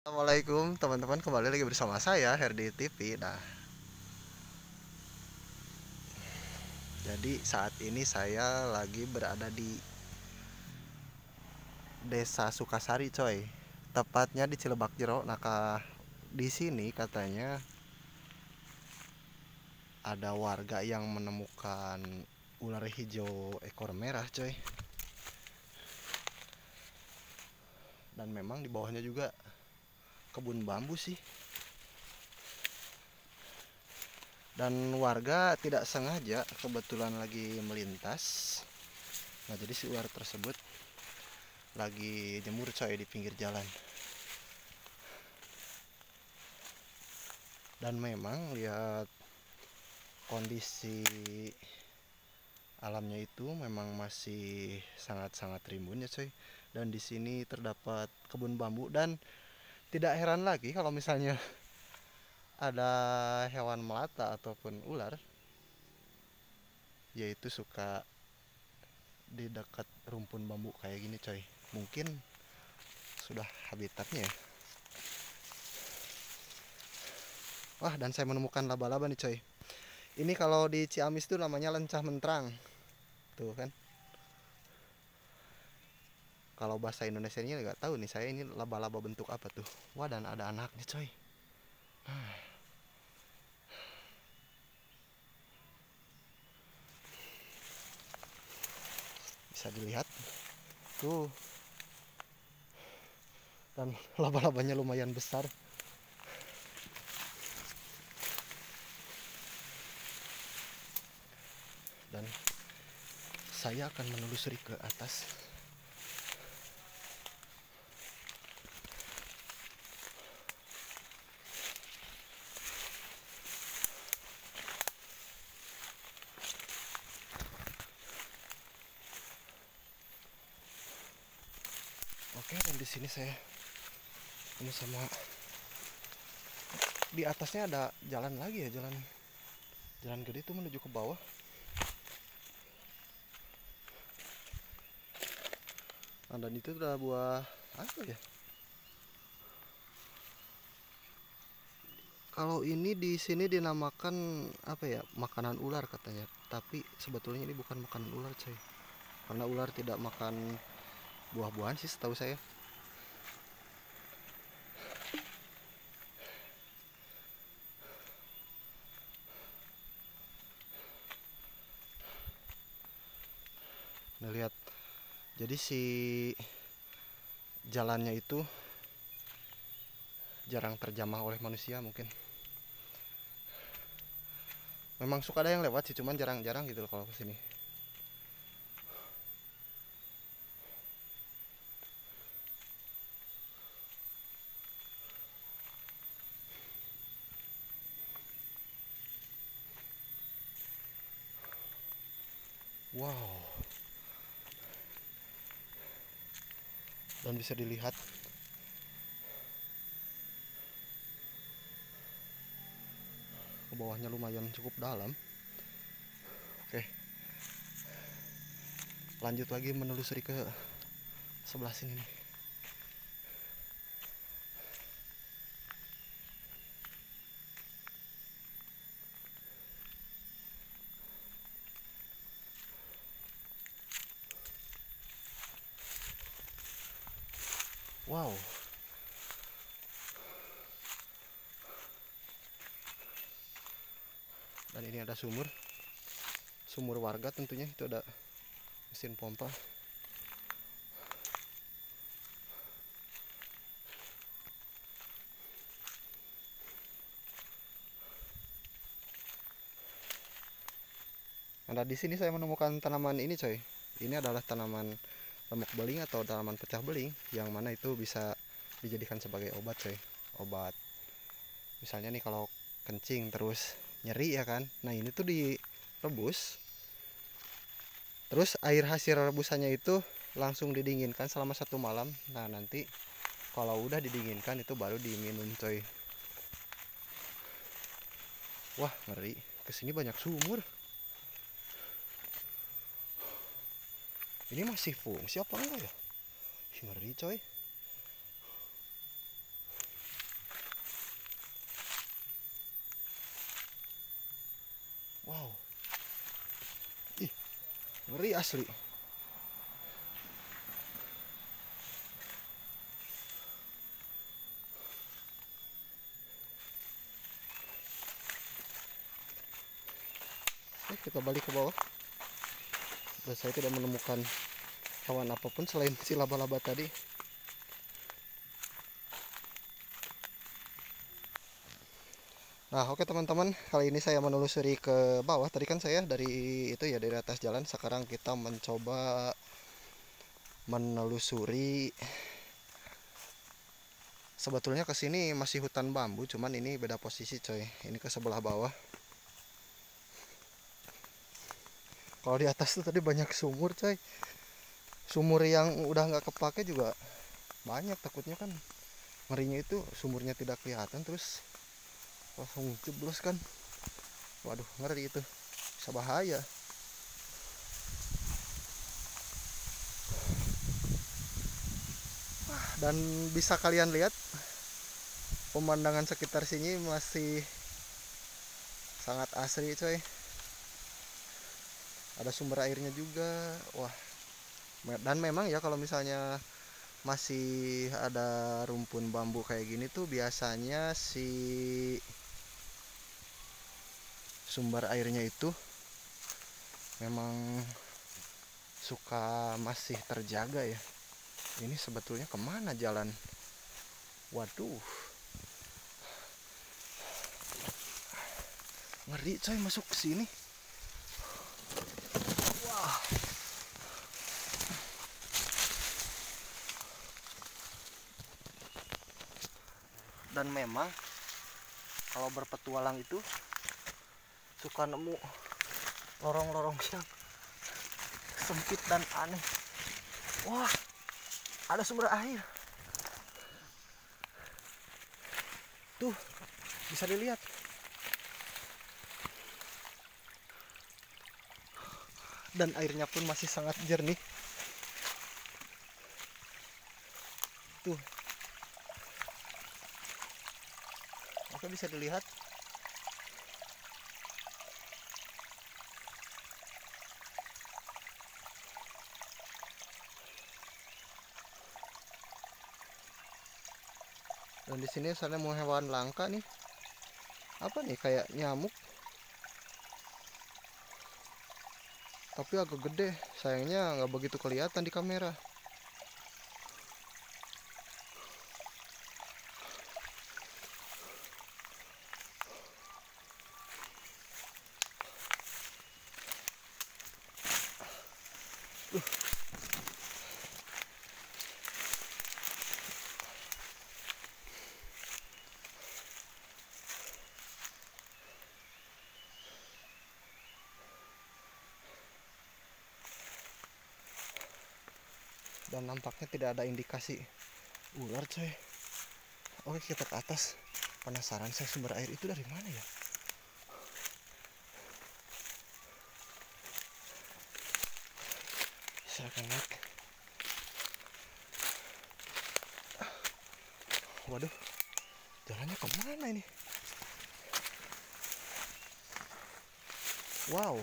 Assalamualaikum teman-teman, kembali lagi bersama saya Herdi TV. Nah, jadi saat ini saya lagi berada di Desa Sukasari, coy. Tepatnya di Cilebak Jero. Nah, di sini katanya ada warga yang menemukan ular hijau ekor merah, coy. Dan memang di bawahnya juga kebun bambu sih. Dan warga tidak sengaja kebetulan lagi melintas. Nah, jadi si ular tersebut lagi jemur, coy, di pinggir jalan. Dan memang lihat kondisi alamnya itu memang masih sangat-sangat rimbun ya, coy. Dan di sini terdapat kebun bambu, dan tidak heran lagi kalau misalnya ada hewan melata ataupun ular, yaitu suka di dekat rumpun bambu kayak gini, coy. Mungkin sudah habitatnya ya. Wah, dan saya menemukan laba-laba nih, coy. Ini kalau di Ciamis tuh namanya lencah mentrang. Tuh kan. Kalau bahasa Indonesia nya nggak tahu nih saya, ini laba-laba bentuk apa tuh. Wah, dan ada anaknya, coy. Bisa dilihat tuh, dan laba-labanya lumayan besar. Dan saya akan menelusuri ke atas. Oke, dan di sini saya ini sama, di atasnya ada jalan lagi ya, jalan jalan gede itu menuju ke bawah. Nah, dan itu udah buah apa ya? Kalau ini di sini dinamakan apa ya? Makanan ular katanya. Tapi sebetulnya ini bukan makanan ular, coy. Karena ular tidak makan buah-buahan sih setahu saya. Nah, lihat. Jadi si jalannya itu jarang terjamah oleh manusia mungkin. Memang suka ada yang lewat sih, cuman jarang-jarang gitu loh kalau kesini. Wow. Dan bisa dilihat ke bawahnya lumayan cukup dalam. Oke, lanjut lagi menelusuri ke sebelah sini nih. Wow. Dan ini ada sumur. Sumur warga tentunya, itu ada mesin pompa. Nah, di sini saya menemukan tanaman ini, coy. Ini adalah tanaman lemuk beling atau tanaman pecah beling, yang mana itu bisa dijadikan sebagai obat, coy. Obat. Misalnya nih kalau kencing terus nyeri ya kan. Nah, ini tuh direbus. Terus air hasil rebusannya itu langsung didinginkan selama 1 malam. Nah, nanti kalau udah didinginkan itu baru diminum, coy. Wah, ngeri. Kesini banyak sumur. Ini masih fungsi apa enggak ya? Ngeri, coy. Wow, ih, ngeri asli. Kita balik ke bawah. Dan saya tidak menemukan hewan apapun selain si laba-laba tadi. Nah, oke teman-teman, kali ini saya menelusuri ke bawah. Tadi kan saya dari itu ya, dari atas jalan. Sekarang kita mencoba menelusuri. Sebetulnya ke sini masih hutan bambu, cuman ini beda posisi, coy. Ini ke sebelah bawah. Kalau di atas tuh tadi banyak sumur, coy. Sumur yang udah nggak kepake juga banyak. Takutnya kan ngerinya itu sumurnya tidak kelihatan terus langsung jeblos kan. Waduh, ngeri itu, bisa bahaya. Dan bisa kalian lihat pemandangan sekitar sini masih sangat asri, coy. Ada sumber airnya juga. Wah, dan memang ya kalau misalnya masih ada rumpun bambu kayak gini tuh biasanya si sumber airnya itu memang suka masih terjaga ya. Ini sebetulnya kemana jalan? Waduh, ngeri coy masuk ke sini. Wah, dan memang kalau berpetualang itu suka nemu lorong-lorong yang sempit dan aneh. Wah, ada sumber air tuh, bisa dilihat. Dan airnya pun masih sangat jernih tuh. Oke, bisa dilihat. Dan di sini saya mau hewan langka nih. Apa nih, kayak nyamuk. Tapi agak gede. Sayangnya nggak begitu kelihatan di kamera. Dan nampaknya tidak ada indikasi ular, coy. Oke, kita ke atas. Penasaran saya sumber air itu dari mana ya. Saya akan naik. Waduh, jalannya kemana ini? Wow.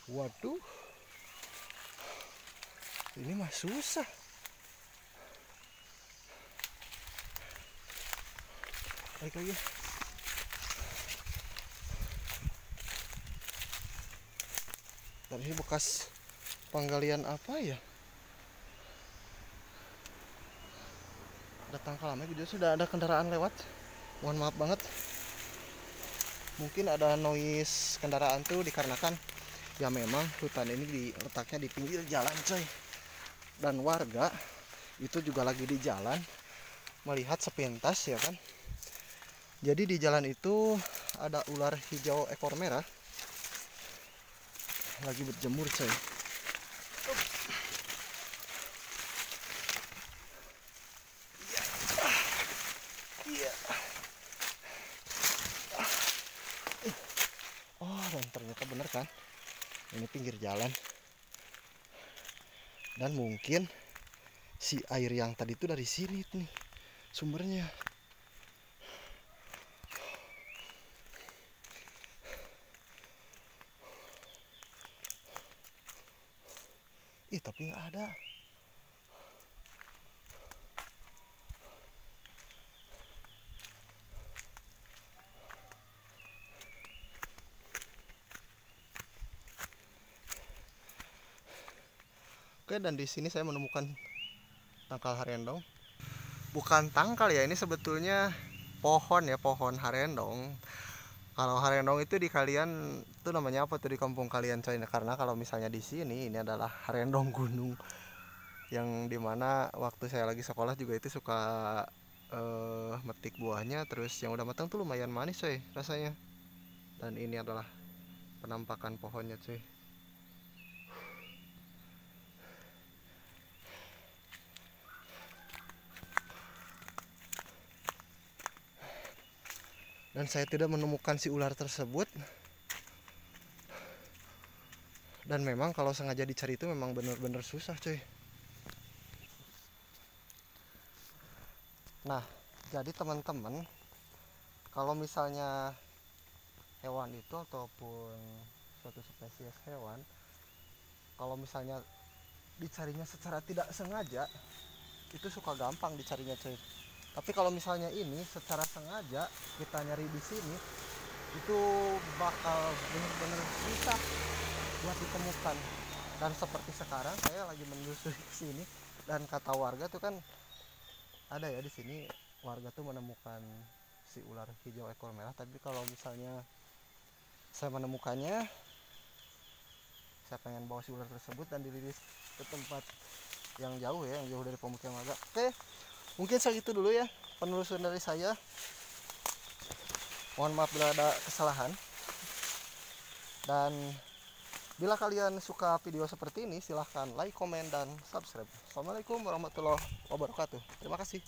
Waduh, ini mah susah. Baik lagi. Dan ini bekas penggalian apa ya? Datang lama gitu, sudah ada kendaraan lewat. Mohon maaf banget. Mungkin ada noise kendaraan tuh dikarenakan ya memang hutan ini letaknya di pinggir jalan, coy. Dan warga itu juga lagi di jalan melihat sepintas ya kan. Jadi di jalan itu ada ular hijau ekor merah lagi berjemur, coy. Iya. Oh, dan ternyata bener kan, ini pinggir jalan. Dan mungkin si air yang tadi itu dari sini nih sumbernya. Ih, tapi nggak ada. Oke, dan di sini saya menemukan tangkal harendong. Bukan tangkal ya, ini sebetulnya pohon ya, pohon harendong. Kalau harendong itu di kalian itu namanya apa tuh di kampung kalian coy? Karena kalau misalnya di sini ini adalah harendong gunung yang dimana waktu saya lagi sekolah juga itu suka metik buahnya, terus yang udah matang tuh lumayan manis coy rasanya. Dan ini adalah penampakan pohonnya cuy. Dan saya tidak menemukan si ular tersebut. Dan memang kalau sengaja dicari itu memang bener-bener susah cuy. Nah, jadi teman-teman, kalau misalnya hewan itu ataupun suatu spesies hewan, kalau misalnya dicarinya secara tidak sengaja, itu suka gampang dicarinya cuy. Tapi kalau misalnya ini secara sengaja kita nyari di sini, itu bakal bener-bener susah buat ditemukan. Dan seperti sekarang saya lagi menyusuri ke sini, dan kata warga tuh kan ada ya di sini, warga tuh menemukan si ular hijau ekor merah. Tapi kalau misalnya saya menemukannya, saya pengen bawa si ular tersebut dan dirilis ke tempat yang jauh ya, yang jauh dari pemukiman warga. Oke, mungkin segitu dulu ya penelusuran dari saya. Mohon maaf bila ada kesalahan. Dan bila kalian suka video seperti ini, silahkan like, komen, dan subscribe. Assalamualaikum warahmatullahi wabarakatuh. Terima kasih.